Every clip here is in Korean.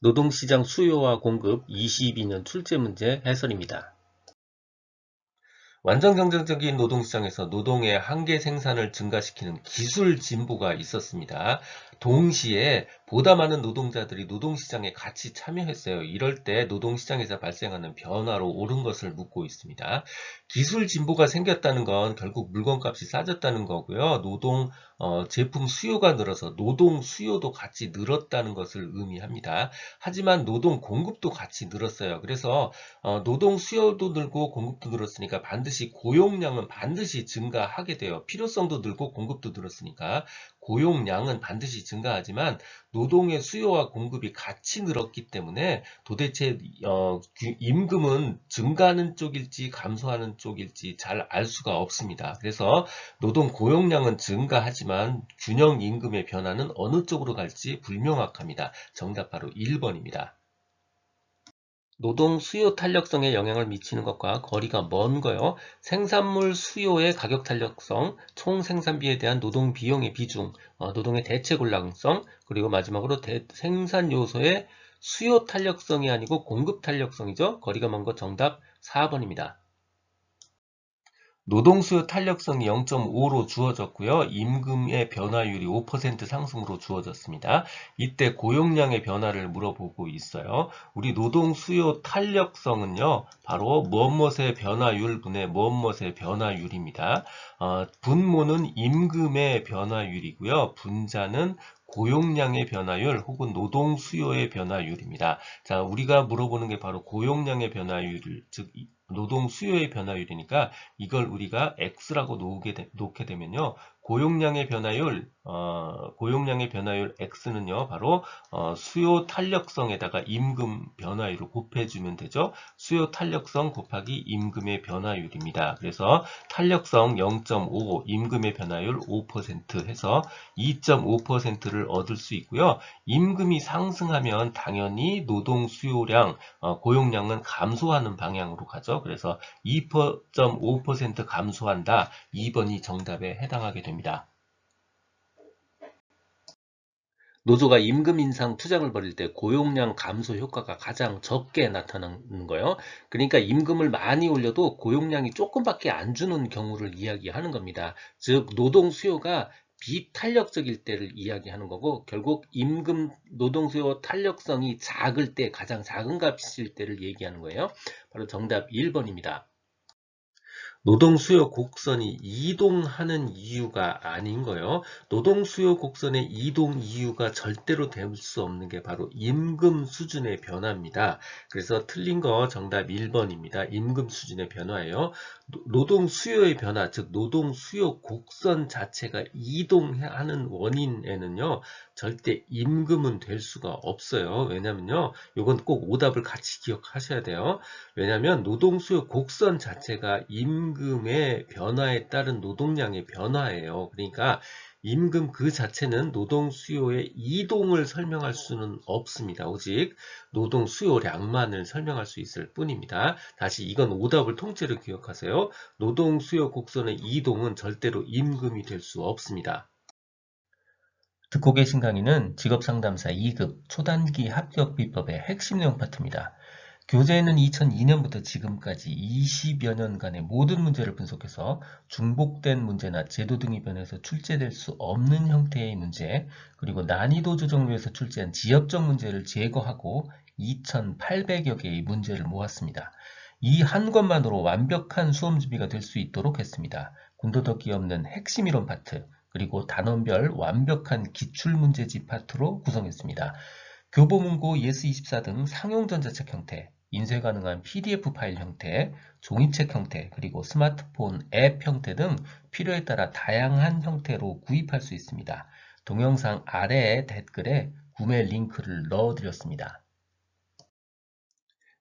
노동시장 수요와 공급 22년 출제문제 해설입니다. 완전 경쟁적인 노동시장에서 노동의 한계 생산을 증가시키는 기술 진보가 있었습니다. 동시에 보다 많은 노동자들이 노동시장에 같이 참여했어요. 이럴 때 노동시장에서 발생하는 변화로 옳은 것을 묻고 있습니다. 기술 진보가 생겼다는 건 결국 물건값이 싸졌다는 거고요. 제품 수요가 늘어서 노동 수요도 같이 늘었다는 것을 의미합니다. 하지만 노동 공급도 같이 늘었어요. 그래서 노동 수요도 늘고 공급도 늘었으니까 고용량은 반드시 증가하게 돼요. 필요성도 늘고 공급도 늘었으니까 고용량은 반드시 증가하지만 노동의 수요와 공급이 같이 늘었기 때문에 도대체 임금은 증가하는 쪽일지 감소하는 쪽일지 잘 알 수가 없습니다. 그래서 노동 고용량은 증가하지만 균형 임금의 변화는 어느 쪽으로 갈지 불명확합니다. 정답 바로 1번입니다. 노동 수요 탄력성에 영향을 미치는 것과 거리가 먼 거요. 생산물 수요의 가격 탄력성, 총 생산비에 대한 노동 비용의 비중, 노동의 대체 곤란성, 그리고 마지막으로 생산 요소의 수요 탄력성이 아니고 공급 탄력성이죠. 거리가 먼 거 정답 4번입니다. 노동수요 탄력성이 0.5로 주어졌고요. 임금의 변화율이 5% 상승으로 주어졌습니다. 이때 고용량의 변화를 물어보고 있어요. 우리 노동수요 탄력성은요. 바로 무엇무엇의 변화율 분의 무엇무엇의 변화율입니다. 분모는 임금의 변화율이고요. 분자는 고용량의 변화율 혹은 노동 수요의 변화율입니다. 자, 우리가 물어보는 게 바로 고용량의 변화율, 즉 노동 수요의 변화율이니까 이걸 우리가 X라고 놓게 되면요. 고용량의 변화율 X는요, 바로 수요 탄력성에다가 임금 변화율을 곱해주면 되죠. 수요 탄력성 곱하기 임금의 변화율입니다. 그래서 탄력성 0.5, 임금의 변화율 5% 해서 2.5%를 얻을 수 있고요. 임금이 상승하면 당연히 노동 수요량, 고용량은 감소하는 방향으로 가죠. 그래서 2.5% 감소한다. 2번이 정답에 해당하게 됩니다. 노조가 임금 인상 투쟁을 벌일 때 고용량 감소 효과가 가장 적게 나타나는 거예요. 그러니까 임금을 많이 올려도 고용량이 조금밖에 안 주는 경우를 이야기하는 겁니다. 즉 노동 수요가 비탄력적일 때를 이야기하는 거고 결국 임금 노동 수요 탄력성이 작을 때 가장 작은 값일 때를 얘기하는 거예요. 바로 정답 1번입니다. 노동 수요 곡선이 이동하는 이유가 아닌 거예요. 노동 수요 곡선의 이동 이유가 절대로 될 수 없는 게 바로 임금 수준의 변화입니다. 그래서 틀린 거 정답 1번입니다. 임금 수준의 변화예요. 노동 수요의 변화, 즉 노동 수요 곡선 자체가 이동하는 원인에는요. 절대 임금은 될 수가 없어요. 왜냐면요. 이건 꼭 오답을 같이 기억하셔야 돼요. 왜냐하면 노동 수요 곡선 자체가 임금의 변화에 따른 노동량의 변화예요. 그러니까 임금 그 자체는 노동 수요의 이동을 설명할 수는 없습니다. 오직 노동 수요량만을 설명할 수 있을 뿐입니다. 다시 이건 오답을 통째로 기억하세요. 노동 수요 곡선의 이동은 절대로 임금이 될 수 없습니다. 듣고 계신 강의는 직업상담사 2급 초단기 합격비법의 핵심 내용 파트입니다. 교재에는 2002년부터 지금까지 20여 년간의 모든 문제를 분석해서 중복된 문제나 제도 등이 변해서 출제될 수 없는 형태의 문제, 그리고 난이도 조정료에서 출제한 지역적 문제를 제거하고 2,800여 개의 문제를 모았습니다. 이 한 것만으로 완벽한 수험 준비가 될 수 있도록 했습니다. 군더더기 없는 핵심 이론 파트, 그리고 단원별 완벽한 기출문제집 파트로 구성했습니다. 교보문고 예스24 등 상용 전자책 형태, 인쇄 가능한 PDF 파일 형태, 종이책 형태, 그리고 스마트폰 앱 형태 등 필요에 따라 다양한 형태로 구입할 수 있습니다. 동영상 아래의 댓글에 구매 링크를 넣어드렸습니다.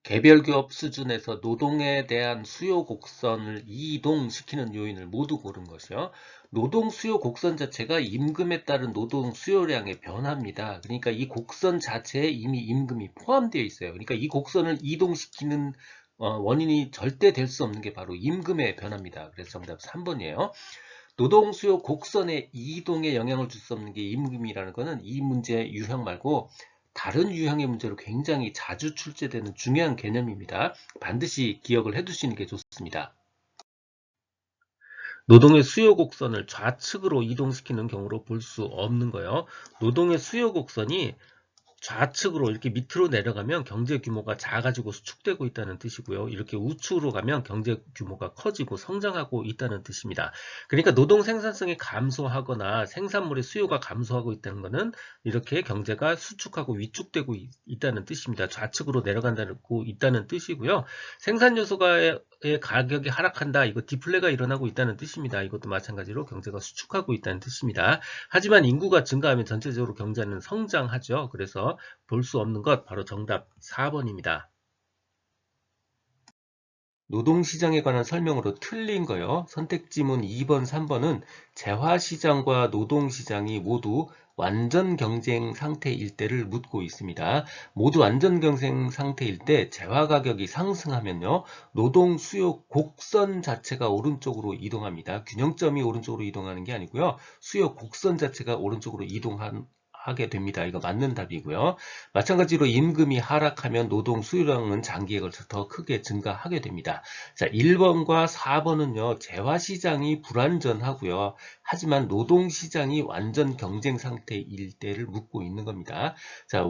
개별 기업 수준에서 노동에 대한 수요 곡선을 이동시키는 요인을 모두 고른 것이요. 노동 수요 곡선 자체가 임금에 따른 노동 수요량의 변화입니다. 그러니까 이 곡선 자체에 이미 임금이 포함되어 있어요. 그러니까 이 곡선을 이동시키는 원인이 절대 될 수 없는 게 바로 임금의 변화입니다. 그래서 정답 3번이에요. 노동 수요 곡선의 이동에 영향을 줄 수 없는 게 임금이라는 것은 이 문제의 유형 말고 다른 유형의 문제로 굉장히 자주 출제되는 중요한 개념입니다. 반드시 기억을 해두시는 게 좋습니다. 노동의 수요 곡선을 좌측으로 이동시키는 경우로 볼 수 없는 거예요. 노동의 수요 곡선이 좌측으로 이렇게 밑으로 내려가면 경제 규모가 작아지고 수축되고 있다는 뜻이고요. 이렇게 우측으로 가면 경제 규모가 커지고 성장하고 있다는 뜻입니다. 그러니까 노동 생산성이 감소하거나 생산물의 수요가 감소하고 있다는 것은 이렇게 경제가 수축하고 위축되고 있다는 뜻입니다. 좌측으로 내려간다고 있다는 뜻이고요. 생산 요소의 가격이 하락한다. 이거 디플레가 일어나고 있다는 뜻입니다. 이것도 마찬가지로 경제가 수축하고 있다는 뜻입니다. 하지만 인구가 증가하면 전체적으로 경제는 성장하죠. 그래서 볼 수 없는 것 바로 정답 4번입니다. 노동시장에 관한 설명으로 틀린 거요. 선택지문 2번, 3번은 재화시장과 노동시장이 모두 완전 경쟁 상태일 때를 묻고 있습니다. 모두 완전 경쟁 상태일 때 재화 가격이 상승하면요. 노동 수요 곡선 자체가 오른쪽으로 이동합니다. 균형점이 오른쪽으로 이동하는 게 아니고요. 수요 곡선 자체가 오른쪽으로 하게 됩니다. 이거 맞는 답이고요. 마찬가지로 임금이 하락하면 노동 수요량은 장기에 걸쳐 더 크게 증가하게 됩니다. 자, 1번과 4번은요. 재화시장이 불완전하고요. 하지만 노동시장이 완전 경쟁 상태일 때를 묻고 있는 겁니다. 자,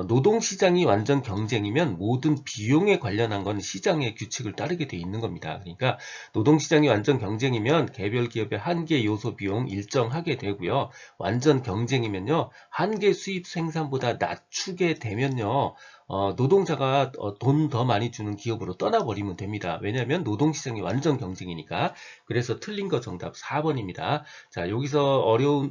노동시장이 완전 경쟁이면 모든 비용에 관련한 건 시장의 규칙을 따르게 돼 있는 겁니다. 그러니까 노동시장이 완전 경쟁이면 개별 기업의 한계 요소 비용 일정하게 되고요. 완전 경쟁이면요. 한계 수입 생산보다 낮추게 되면요. 노동자가 돈 더 많이 주는 기업으로 떠나버리면 됩니다. 왜냐하면 노동시장이 완전 경쟁이니까. 그래서 틀린 거 정답 4번입니다. 자, 여기서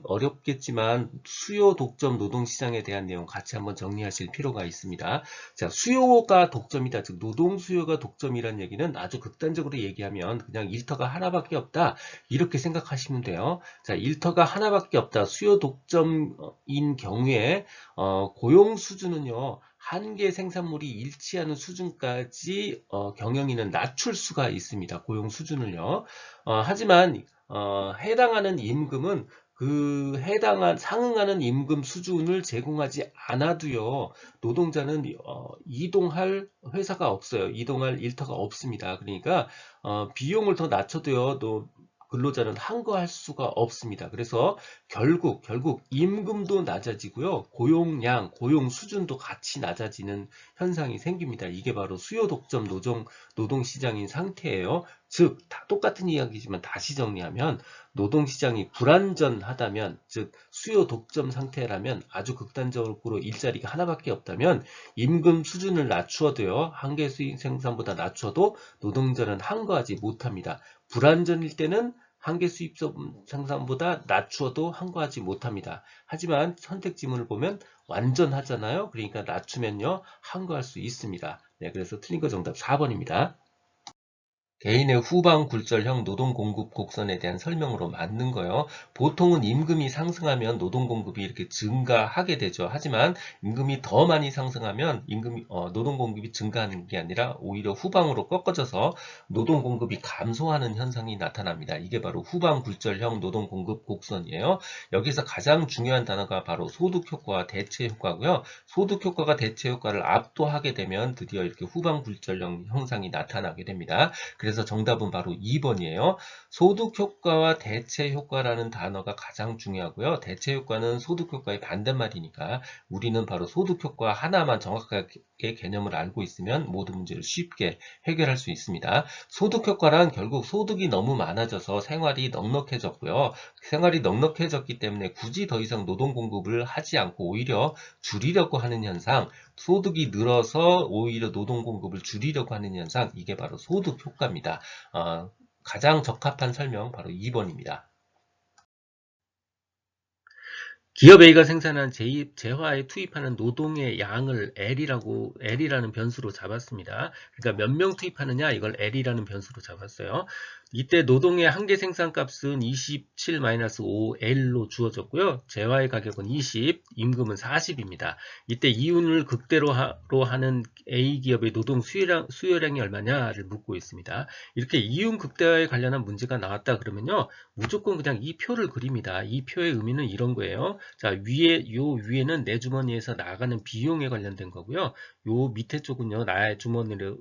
어렵겠지만 수요 독점 노동시장에 대한 내용 같이 한번 정리하실 필요가 있습니다. 자, 수요가 독점이다. 즉 노동 수요가 독점이란 얘기는 아주 극단적으로 얘기하면 그냥 일터가 하나밖에 없다. 이렇게 생각하시면 돼요. 자, 일터가 하나밖에 없다. 수요 독점인 경우에 고용 수준은요. 한계 생산물이 일치하는 수준까지 경영인은 낮출 수가 있습니다. 고용 수준을요. 하지만 해당하는 임금은 상응하는 임금 수준을 제공하지 않아도요. 노동자는 이동할 회사가 없어요. 이동할 일터가 없습니다. 그러니까 비용을 더 낮춰도요. 근로자는 항거할 수가 없습니다. 그래서 결국 임금도 낮아지고요. 고용량, 고용 수준도 같이 낮아지는 현상이 생깁니다. 이게 바로 수요 독점 노동시장인 상태예요. 즉, 다 똑같은 이야기지만 다시 정리하면 노동시장이 불완전하다면, 즉 수요 독점 상태라면 아주 극단적으로 일자리가 하나밖에 없다면 임금 수준을 낮추어도요. 한계 수익 생산보다 낮춰도 노동자는 항거하지 못합니다. 불완전일 때는 한계 수입 생산보다 낮추어도 항거하지 못합니다. 하지만 선택 지문을 보면 완전하잖아요. 그러니까 낮추면요. 항거할 수 있습니다. 네, 그래서 틀린 거 정답 4번입니다. 개인의 후방 굴절형 노동 공급 곡선에 대한 설명으로 맞는 거요. 보통은 임금이 상승하면 노동 공급이 이렇게 증가하게 되죠. 하지만 임금이 더 많이 상승하면 노동 공급이 증가하는 게 아니라 오히려 후방으로 꺾어져서 노동 공급이 감소하는 현상이 나타납니다. 이게 바로 후방 굴절형 노동 공급 곡선이에요. 여기서 가장 중요한 단어가 바로 소득 효과와 대체 효과고요. 소득 효과가 대체 효과를 압도하게 되면 드디어 이렇게 후방 굴절형 형상이 나타나게 됩니다. 그래서 정답은 바로 2번이에요. 소득 효과와 대체 효과라는 단어가 가장 중요하고요. 대체 효과는 소득 효과의 반대말이니까 우리는 바로 소득 효과 하나만 정확하게 개념을 알고 있으면 모든 문제를 쉽게 해결할 수 있습니다. 소득 효과란 결국 소득이 너무 많아져서 생활이 넉넉해졌고요. 생활이 넉넉해졌기 때문에 굳이 더 이상 노동 공급을 하지 않고 오히려 줄이려고 하는 현상, 소득이 늘어서 오히려 노동 공급을 줄이려고 하는 현상, 이게 바로 소득 효과입니다. 가장 적합한 설명 바로 2번입니다. 기업 A가 생산한 재화에 투입하는 노동의 양을 L이라는 변수로 잡았습니다. 그러니까 몇 명 투입하느냐 이걸 L이라는 변수로 잡았어요. 이때 노동의 한계 생산값은 27-5L로 주어졌고요. 재화의 가격은 20, 임금은 40입니다. 이때 이윤을 극대로 하는 A기업의 노동 수요량이 얼마냐를 묻고 있습니다. 이렇게 이윤 극대화에 관련한 문제가 나왔다 그러면요. 무조건 그냥 이 표를 그립니다. 이 표의 의미는 이런 거예요. 자, 위에는 내 주머니에서 나가는 비용에 관련된 거고요. 요 밑에 쪽은요. 내 주머니로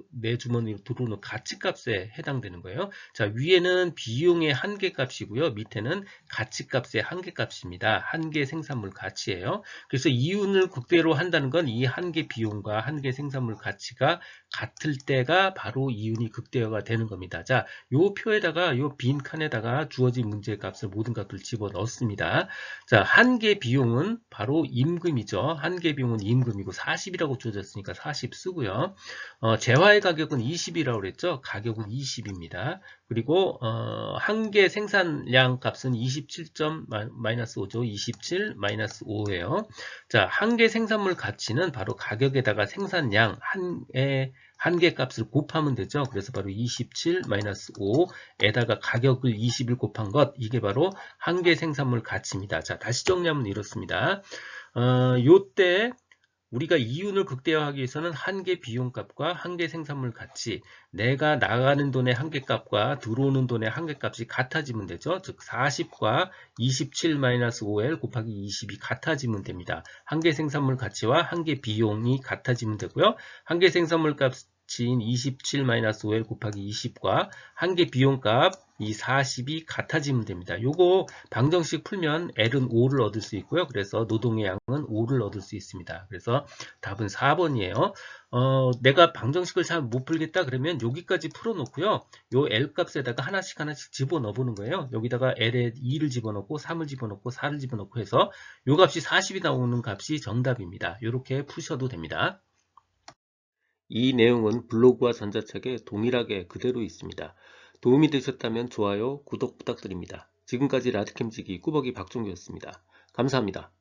들어오는 가치값에 해당되는 거예요. 자, 위에는 비용의 한계값이고요. 밑에는 가치값의 한계값입니다. 한계 생산물 가치예요. 그래서 이윤을 극대로 한다는 건 이 한계 비용과 한계 생산물 가치가 같을 때가 바로 이윤이 극대화가 되는 겁니다. 자, 요 표에다가 요 빈 칸에다가 주어진 문제의 값을 모든 값을 집어 넣습니다. 자, 한계 비용은 바로 임금이죠. 한계 비용은 임금이고 40이라고 주어졌으니까 40 쓰고요. 재화의 가격은 20이라고 그랬죠. 가격은 20입니다. 그리고 한계 생산량 값은 27-5죠. 27-5예요. 자, 한계 생산물 가치는 바로 가격에다가 생산량 한계 값을 곱하면 되죠. 그래서 바로 27-5에다가 가격을 20을 곱한 것, 이게 바로 한계 생산물 가치입니다. 자, 다시 정리하면 이렇습니다. 요때 우리가 이윤을 극대화하기 위해서는 한계 비용값과 한계 생산물 가치, 내가 나가는 돈의 한계값과 들어오는 돈의 한계값이 같아지면 되죠. 즉 40과 27-5L 곱하기 20이 같아지면 됩니다. 한계 생산물 가치와 한계 비용이 같아지면 되고요. 한계 생산물 값인 27-5L 곱하기 20과 한계 비용값 이 40이 같아지면 됩니다. 요거 방정식 풀면 L은 5를 얻을 수 있고요. 그래서 노동의 양은 5를 얻을 수 있습니다. 그래서 답은 4번이에요. 내가 방정식을 잘 못 풀겠다 그러면 여기까지 풀어놓고요. 요 L 값에다가 하나씩 집어넣어 보는 거예요. 여기다가 L에 2를 집어넣고 3을 집어넣고 4를 집어넣고 해서 요 값이 40이 나오는 값이 정답입니다. 이렇게 푸셔도 됩니다. 이 내용은 블로그와 전자책에 동일하게 그대로 있습니다. 도움이 되셨다면 좋아요, 구독 부탁드립니다. 지금까지 라디캠지기 꾸벅이 박종규였습니다. 감사합니다.